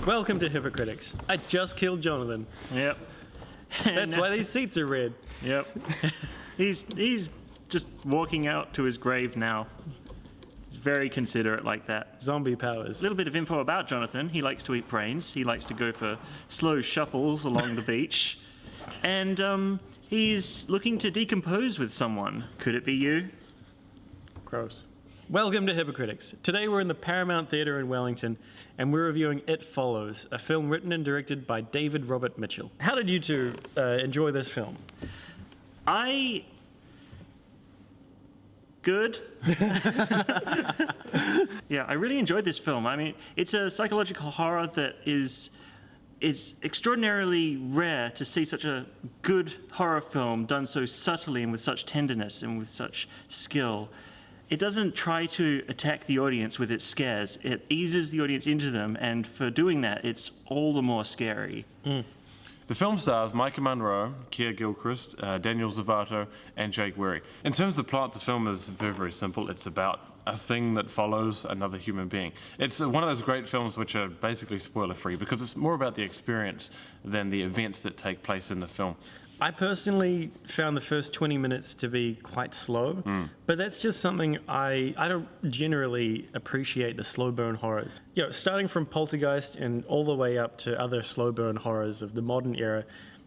Welcome to Hypocritics. I just killed Jonathan. Yep. That's why these seats are red. Yep. He's just walking out to his grave now. He's very considerate like that. Zombie powers. A little bit of info about Jonathan. He likes to eat brains. He likes to go for slow shuffles along the beach. And he's looking to decompose with someone. Could it be you? Gross. Welcome to Hypocritics. Today we're in the Paramount Theatre in Wellington, and we're reviewing It Follows, a film written and directed by David Robert Mitchell. How did you two enjoy this film? Good. Yeah, I really enjoyed this film. I mean, it's a psychological horror that is extraordinarily rare to see such a good horror film done so subtly and with such tenderness and with such skill. It doesn't try to attack the audience with its scares. It eases the audience into them, and for doing that, it's all the more scary. The film stars Micah Monroe, Keir Gilchrist, Daniel Zavato, and Jake Weary. In terms of plot, the film is very, very simple. It's about a thing that follows another human being. It's one of those great films which are basically spoiler-free because it's more about the experience than the events that take place in the film. I personally found the first 20 minutes to be quite slow, but that's just something I don't generally appreciate the slow burn horrors. You know, starting from Poltergeist and all the way up to other slow burn horrors of the modern era,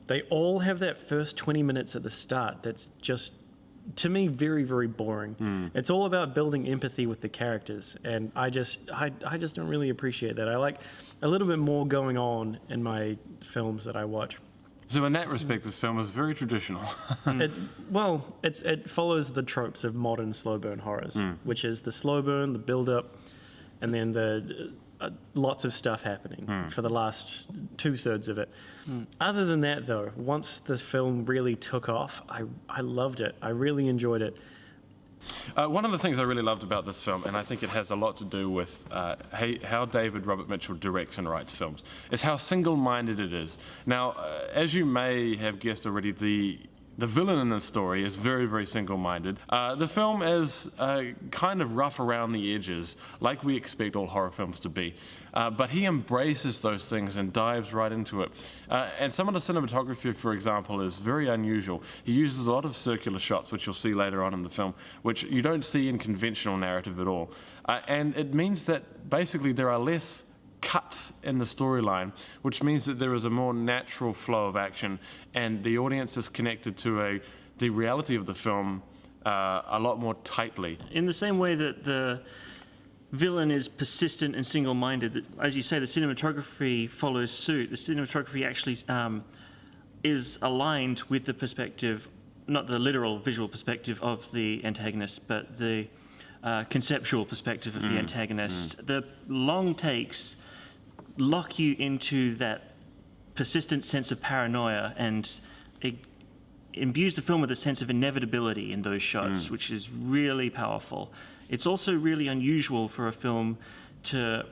they all have that first 20 minutes at the start that's just, to me, very, very boring. It's all about building empathy with the characters, and I just don't really appreciate that. I like a little bit more going on in my films that I watch. So in that respect, this film is very traditional. It follows the tropes of modern slow burn horrors, which is the slow burn, the build-up, and then the lots of stuff happening for the last 2/3 of it. Other than that, though, once the film really took off, I loved it. I really enjoyed it. One of the things I really loved about this film, and I think it has a lot to do with how David Robert Mitchell directs and writes films, is how single-minded it is. Now, as you may have guessed already, the villain in this story is very, very single-minded. The film is kind of rough around the edges, like we expect all horror films to be. But he embraces those things and dives right into it. And some of the cinematography, for example, is very unusual. He uses a lot of circular shots, which you'll see later on in the film, which you don't see in conventional narrative at all. And it means that basically there are less cuts in the storyline, which means that there is a more natural flow of action, and the audience is connected to the reality of the film a lot more tightly. In the same way that the villain is persistent and single-minded, as you say, the cinematography follows suit. The cinematography actually is aligned with the perspective, not the literal visual perspective of the antagonist, but the conceptual perspective of the antagonist. The long takes lock you into that persistent sense of paranoia, and it imbues the film with a sense of inevitability in those shots, which is really powerful. It's also really unusual for a film to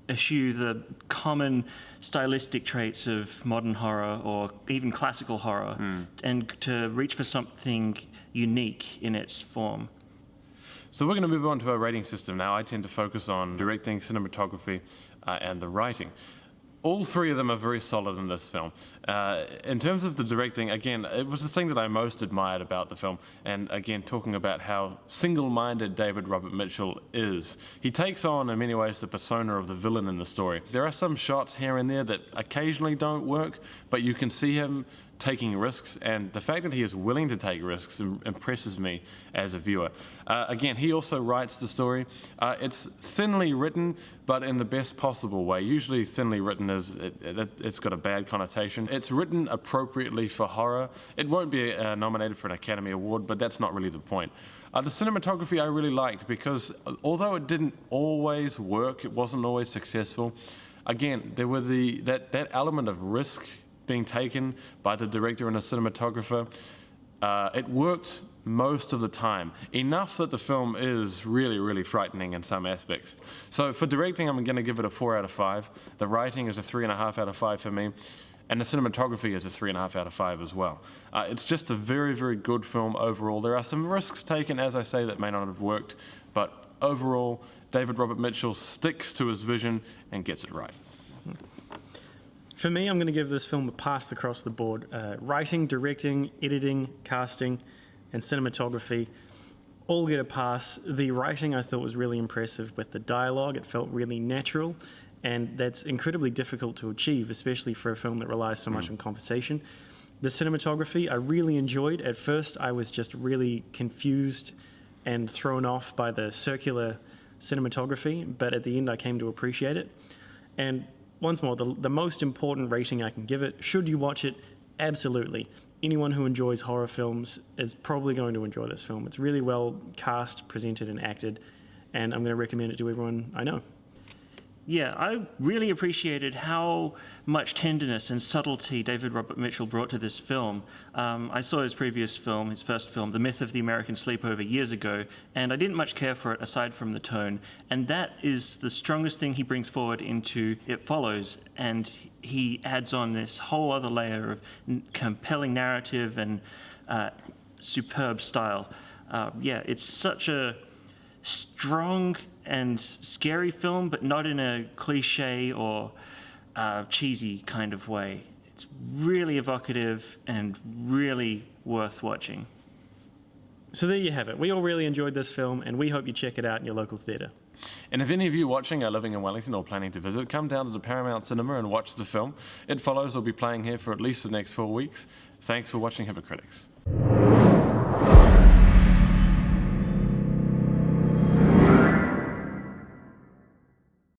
eschew the common stylistic traits of modern horror or even classical horror, and to reach for something unique in its form. So we're going to move on to our rating system now. I tend to focus on directing, cinematography, and the writing. All three of them are very solid in this film. In terms of the directing, again, it was the thing that I most admired about the film, and again, talking about how single-minded David Robert Mitchell is. He takes on, in many ways, the persona of the villain in the story. There are some shots here and there that occasionally don't work, but you can see him taking risks, and the fact that he is willing to take risks impresses me as a viewer. Again, he also writes the story. It's thinly written, but in the best possible way. Usually thinly written it's got a bad connotation. It's written appropriately for horror. It won't be nominated for an Academy Award, but that's not really the point. The cinematography I really liked because although it didn't always work, it wasn't always successful, again, there were that element of risk being taken by the director and a cinematographer. It worked most of the time, enough that the film is really, really frightening in some aspects. So for directing, I'm going to give it a 4 out of 5. The writing is a 3.5 out of 5 for me, and the cinematography is a 3.5 out of 5 as well. It's just a very, very good film overall. There are some risks taken, as I say, that may not have worked, but overall, David Robert Mitchell sticks to his vision and gets it right. For me, I'm going to give this film a pass across the board. Writing, directing, editing, casting, and cinematography all get a pass. The writing I thought was really impressive with the dialogue. It felt really natural, and that's incredibly difficult to achieve, especially for a film that relies so much on conversation. The cinematography I really enjoyed. At first, I was just really confused and thrown off by the circular cinematography, but at the end I came to appreciate it. And once more, the most important rating I can give it, should you watch it? Absolutely. Anyone who enjoys horror films is probably going to enjoy this film. It's really well cast, presented, and acted, and I'm going to recommend it to everyone I know. Yeah, I really appreciated how much tenderness and subtlety David Robert Mitchell brought to this film. I saw his previous film, his first film, The Myth of the American Sleepover, years ago, and I didn't much care for it aside from the tone. And that is the strongest thing he brings forward into It Follows, and he adds on this whole other layer of compelling narrative and superb style. It's such a strong and scary film, but not in a cliche or cheesy kind of way. It's really evocative and really worth watching. So there you have it. We all really enjoyed this film, and we hope you check it out in your local theatre. And if any of you watching are living in Wellington or planning to visit, come down to the Paramount Cinema and watch the film. It Follows will be playing here for at least the next 4 weeks. Thanks for watching Hypocritics.